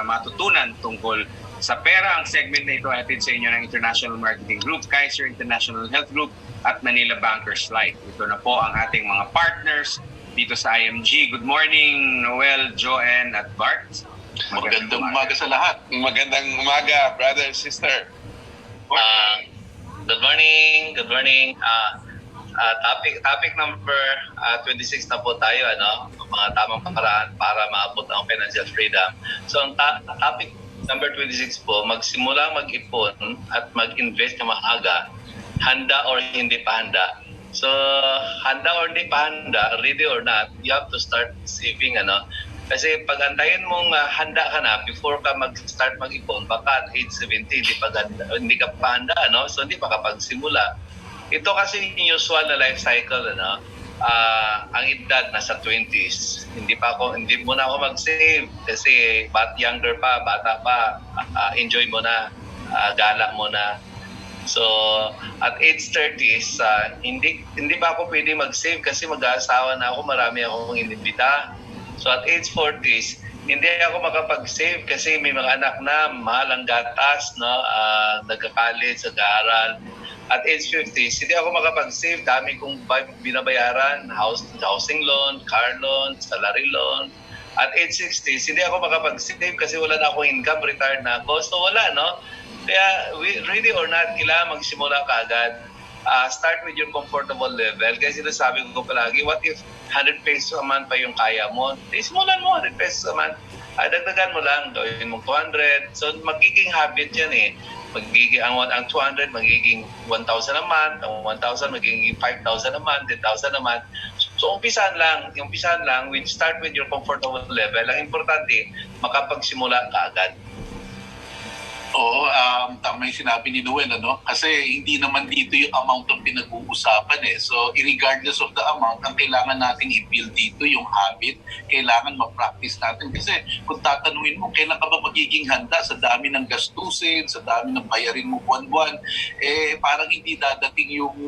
matutunan tungkol sa pera. Ang segment na ito ay hatid sa inyo ng International Marketing Group, Kaiser International Health Group at Manila Bankers Life. Ito na po ang ating mga partners dito sa IMG. Good morning, Noel, Joanne at Bart. Magandang umaga sa lahat. Magandang umaga, brother, sister. Good morning. Topic number 26 na po tayo, mga tamang paraan para maabot ang financial freedom. So ang topic number 26 po, magsimula mag-ipon at mag-invest na maaga, handa or hindi pa handa. So handa or hindi pa handa, ready or not, you have to start saving, Kasi pag antayin mong handa ka na before ka mag-start mag-ipon, baka at age 70 hindi ka pa handa, So hindi pa kapagsimula. Ito kasi yung usual na life cycle, ang edad nasa 20s. Hindi muna ako mag-save kasi younger pa, bata pa, enjoy mo na, gala mo na. So at age 30s, hindi pa ako pwede mag-save kasi mag-aasawa na ako, marami akong inibita. So at age 40s, hindi ako makapag-save kasi may mga anak na, mahal ang gatas, nagka-college, nag-aaral. At age 50s, hindi ako makapag-save. Dami kong binabayaran, housing loan, car loan, salary loan. At age 60s, hindi ako makapag-save kasi wala na akong income, retired na ako. So wala, Kaya ready or not, kailangan magsimula ka agad. Start with your comfortable level. Kasi sinasabi ko palagi, what if 100 pesos a month pa yung kaya mo? Simulan mo 100 pesos a month. Dagdagan mo lang, gawin mong 200. So magiging habit yan ang 200 magiging 1,000 a month, ang 1,000 magiging 5,000 a month, 10,000 a month. So umpisahan lang, start with your comfortable level. Ang importante, makapagsimula ka agad. Oo, tama yung sinabi ni Noel, Kasi hindi naman dito yung amount ang pinag-uusapan So, regardless of the amount, ang kailangan natin i-build dito yung habit, kailangan ma-practice natin. Kasi kung tatanungin mo, kailan ka ba magiging handa sa dami ng gastusin, sa dami ng bayarin mo buwan-buwan, parang hindi dadating yung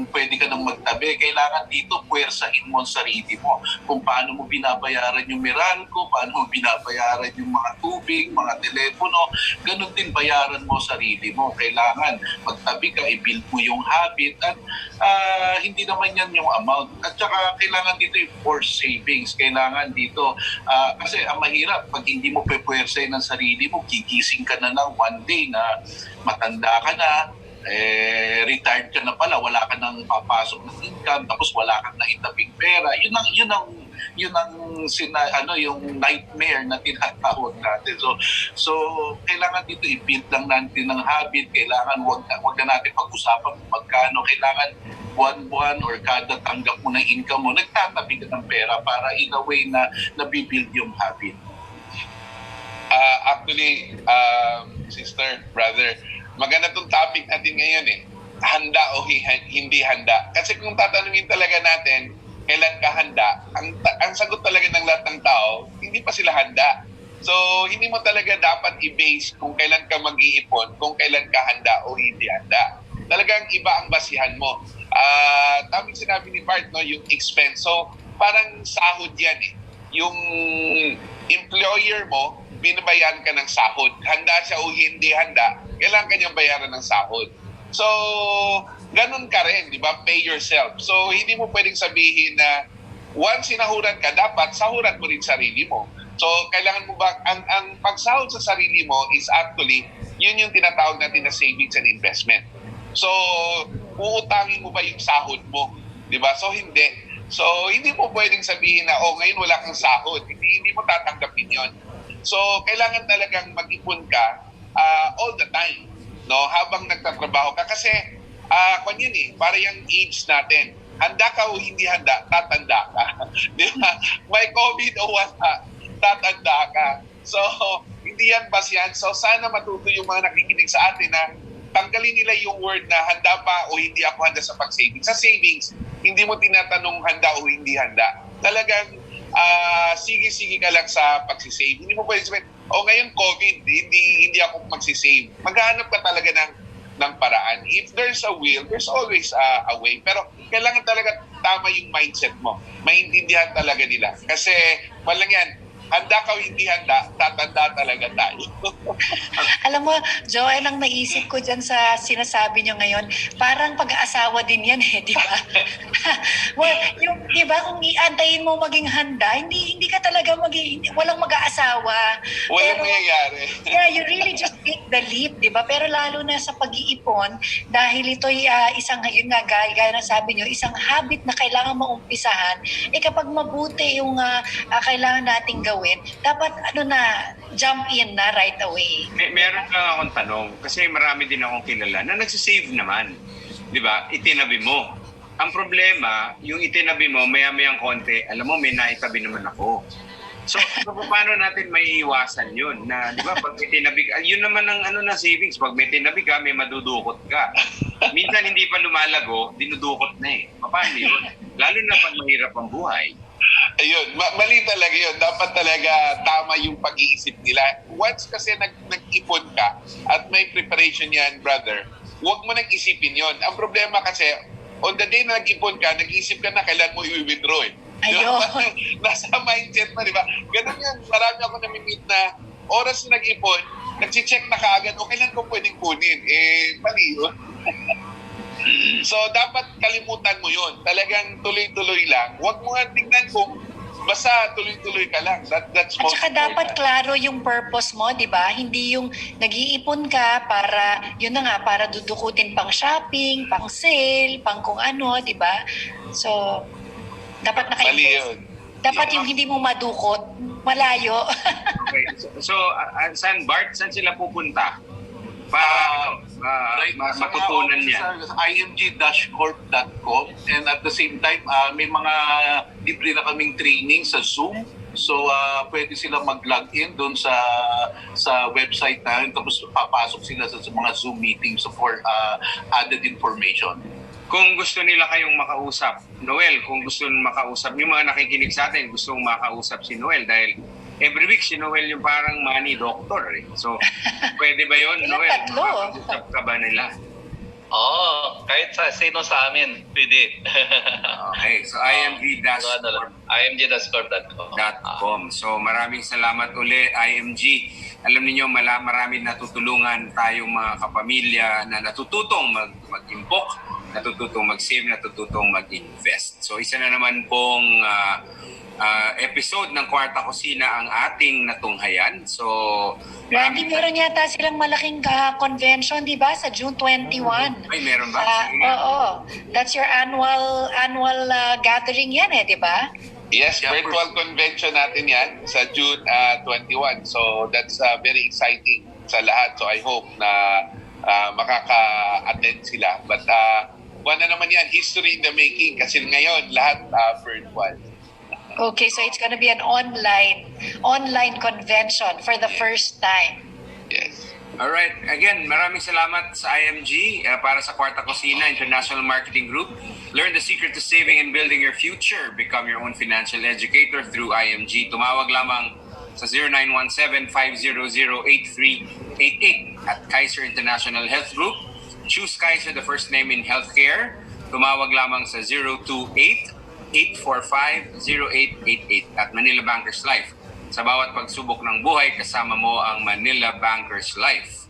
pwede ka nang magtabi. Kailangan dito puwersahin mo ang sarili mo. Kung paano mo binabayaran yung Meralco, paano mo binabayaran yung mga tubig, mga telepono, ganun din bayaran mo sarili mo. Kailangan magtabi ka, i-build mo yung habit at hindi naman yan yung amount. At saka kailangan dito yung forced savings. Kailangan dito, kasi ang mahirap, pag hindi mo puwersahin ng sarili mo, gigising ka na lang one day na matanda ka na, retired ka na pala, wala ka nang papasok ng income, tapos wala kang naitabing pera. Yun ang yung nightmare na tinatawag natin. So kailangan dito i-build lang natin ng habit. Kailangan wag na natin pag-usapan kung magkano. Kailangan buwan-buwan or kada tanggap mo ng income mo, nagtatabi ka ng pera para in a way na nabibuild yung habit. Actually, sister, brother, maganda tong topic natin ngayon Handa o hindi handa. Kasi kung tatanungin talaga natin, kailan ka handa, ang sagot talaga ng lahat ng tao, hindi pa sila handa. So, hindi mo talaga dapat i-base kung kailan ka mag-iipon, kung kailan ka handa o hindi handa. Talagang iba ang basihan mo. Tamang sinabi ni Bart, yung expense. So, parang sahod yan Yung employer mo, binabayaran ka ng sahod. Handa siya o hindi handa, kailangan kanyang bayaran ng sahod. So, ganun ka rin, di ba? Pay yourself. So, hindi mo pwedeng sabihin na once sinahuran ka, dapat sahuran mo rin sarili mo. So, kailangan mo ba, ang pagsahod sa sarili mo is actually, yun yung tinatawag natin na savings and investment. So, uutangin mo ba yung sahod mo? Di ba? So, hindi. So, hindi mo pwedeng sabihin na, ngayon wala kang sahod. Hindi mo tatanggapin yun. So, kailangan talagang mag-ipon ka all the time, habang nagtatrabaho ka. Kasi, para yung age natin. Handa ka o hindi handa, tatanda ka. Di ba? May COVID o wala, tatanda ka. So, hindi yan basihan. So, sana matuto yung mga nakikinig sa atin na tanggalin nila yung word na handa pa o hindi ako handa sa pag-savings. Sa savings, hindi mo tinatanong handa o hindi handa. Talagang, sige-sige ka lang sa pagsisave. Hindi mo pwede sabihin, ngayon COVID, hindi ako magsisave. Maghahanap ka talaga ng paraan. If there's a will, there's always a way. Pero kailangan talaga tama yung mindset mo. Maintindihan talaga nila. Kasi, walang yan, handa ka o hindi handa, tatanda talaga tayo. Alam mo, Joel, ang naisip ko dyan sa sinasabi nyo ngayon, parang pag-aasawa din yan di ba? Well, di ba, kung iantayin mo maging handa, hindi ka talaga walang mag-aasawa. Walang mangyayari. Yeah, you really just take the leap, di ba? Pero lalo na sa pag-iipon, dahil ito'y isang, yun nga, gaya na sabi nyo, isang habit na kailangan maumpisahan, kapag mabuti yung kailangan nating gawin, dapat jump in na right away. Meron lang akong tanong, kasi marami din akong kilala na nagsisave naman. Di ba? Itinabi mo. Ang problema, yung itinabi mo, maya-mayang konti, alam mo, may naitabi naman ako. So paano natin maiiwasan yun? Na, di ba, pag may tinabi ka, yun naman ang na savings. Pag may tinabi ka, may madudukot ka. Minsan hindi pa lumalago, dinudukot na eh. Paano yun? Lalo na pag mahirap ang buhay. Ayun, mali talaga yun. Dapat talaga tama yung pag-iisip nila. Once kasi nag-ipon ka at may preparation yan, brother, huwag mo nang isipin yun. Ang problema kasi, on the day na nag-ipon ka, nag-isip ka na kailan mo i-withdraw eh. Ayun. Nasa mindset mo, di ba? Ganun yan. Marami ako namimit na oras na nag-ipon, nag-check na kaagad, o kailan ko pwedeng kunin? Mali yun. So, dapat kalimutan mo yun. Talagang tuloy-tuloy lang. Huwag mo nga tignan kung basta tuloy-tuloy ka lang. That's At saka dapat klaro yung purpose mo, di ba? Hindi yung nag-iipon ka para, yun na nga, para dudukutin pang shopping, pang sale, pang kung ano, di ba? So, dapat Mali yun. Dapat yung hindi mo madukot, malayo. Okay. So, saan, Bart? Saan sila pupunta? Para matutunan niya. Sa img-corp.com, and at the same time, may mga libre na kaming training sa Zoom. So, pwede sila mag-log in doon sa website namin, tapos papasok sila sa mga Zoom meetings for added information. Kung gusto nila kayong makausap, Noel, kung gusto makausap, yung mga nakikinig sa atin, gustong makausap si Noel dahil every week si Noel yung parang money doctor eh. So, pwede ba yun, Noel? Tatlo. Makausap ka ba nila? Oo, kahit sino sa amin, pwede. Okay, so img-corp.com. So, maraming salamat uli, IMG. Alam niyo marami natutulungan tayong mga kapamilya na natututong mag-impok, natututong mag-save, natututong mag-invest. So, isa na naman pong episode ng Kwarta Kusina ang ating natunghayan. So, Randy, meron yata silang malaking convention, di ba? Sa June 21. Ay, meron ba? Oo. That's your annual gathering yan di ba? Yes, virtual convention natin yan sa June 21. So that's very exciting sa lahat. So I hope na makaka-attend sila. But buwan na naman yan, history in the making kasi ngayon lahat virtual. Okay, so it's gonna be an online convention for the first time. Yes. Alright, again, maraming salamat sa IMG para sa Kwarta Kusina International Marketing Group. Learn the secret to saving and building your future. Become your own financial educator through IMG. Tumawag lamang sa 0917-500-8388 at Kaiser International Health Group. Choose Kaiser, the first name in healthcare. Tumawag lamang sa 028-845-0888 at Manila Bankers Life. Sa bawat pagsubok ng buhay, kasama mo ang Manila Bankers Life.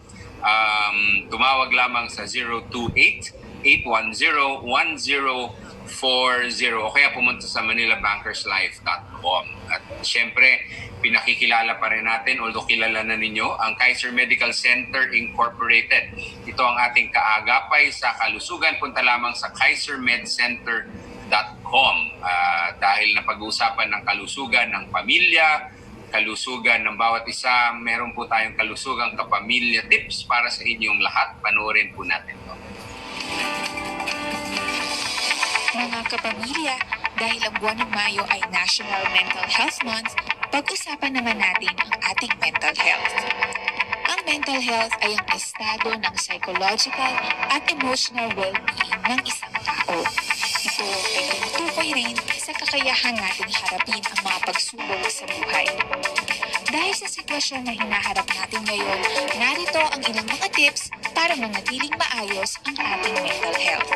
Tumawag lamang sa 028-810-1040 o kaya pumunta sa manilabankerslife.com. At syempre, pinakikilala pa rin natin, although kilala na ninyo, ang Kaiser Medical Center Incorporated. Ito ang ating kaagapay sa kalusugan. Punta lamang sa kaisermedcenter.com dahil napag-uusapan ng kalusugan ng pamilya, kalusugan ng bawat isa, meron po tayong kalusugang kapamilya tips para sa inyong lahat. Panoorin po natin ito. Mga kapamilya, dahil ang buwan ng Mayo ay National Mental Health Month, pag-usapan naman natin ang ating mental health. Ang mental health ay ang estado ng psychological at emotional well-being ng isang tao. Ito ay tumutukoy rin sa kakayahan nating harapin ang mga pagsubok sa buhay. Dahil sa sitwasyon na hinaharap natin ngayon, narito ang ilang mga tips para manatiling maayos ang ating mental health.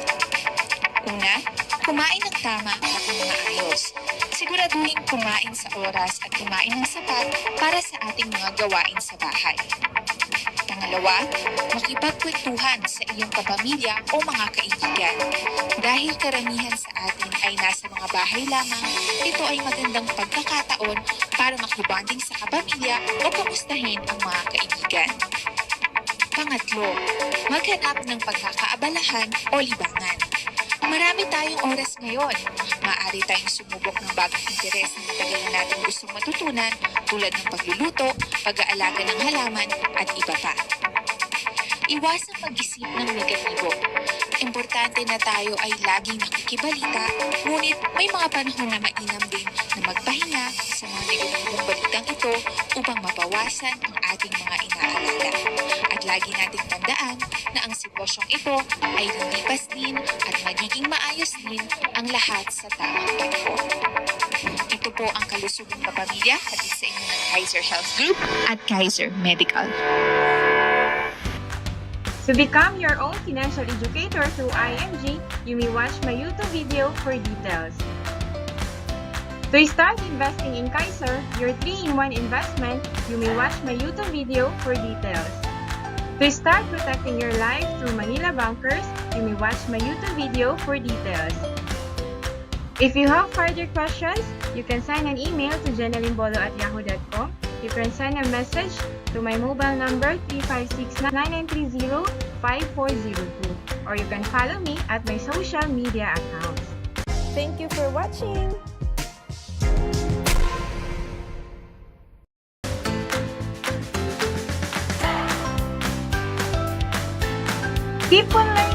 Una, kumain ng tama at ng maayos. Siguraduhin kumain sa oras at kumain ng sapat para sa ating mga gawain sa bahay. Pangalawa, makipagkwentuhan sa iyong kapamilya o mga kaibigan. Dahil karamihan sa atin ay nasa mga bahay lamang, ito ay magandang pagkakataon para makibonding sa kapamilya o kamustahin ang mga kaibigan. Pangatlo, maghanap ng pagkakaabalahan o libangan. Marami tayong oras ngayon. Maaari tayong sumubok ng bagong interes na matagal na natin gustong matutunan tulad ng pagluluto, pag-aalaga ng halaman at iba pa. Iwasang mag-isip ng negatibo. Importante na tayo ay laging nakikibalita, ngunit may mga panahon na mainam din na magpahinga sa mga negatibong balitang ito upang mabawasan ang ating mga inaalala. At lagi nating tandaan na ang sitwasyong ito ay lilipas din at magiging maayos din ang lahat sa tamang panahon. Ito po ang Kalusugang Kapamilya hatid sa inyo ng Kaiser Health Group at Kaiser Medical. To become your own financial educator through IMG, you may watch my YouTube video for details. To start investing in Kaiser, your 3-in-1 investment, you may watch my YouTube video for details. To start protecting your life through Manila Bankers, you may watch my YouTube video for details. If you have further questions, you can send an email to jenelimbolo@yahoo.com. You can send a message to my mobile number 356-9930-5402, or you can follow me at my social media accounts. Thank you for watching! Keep on learning.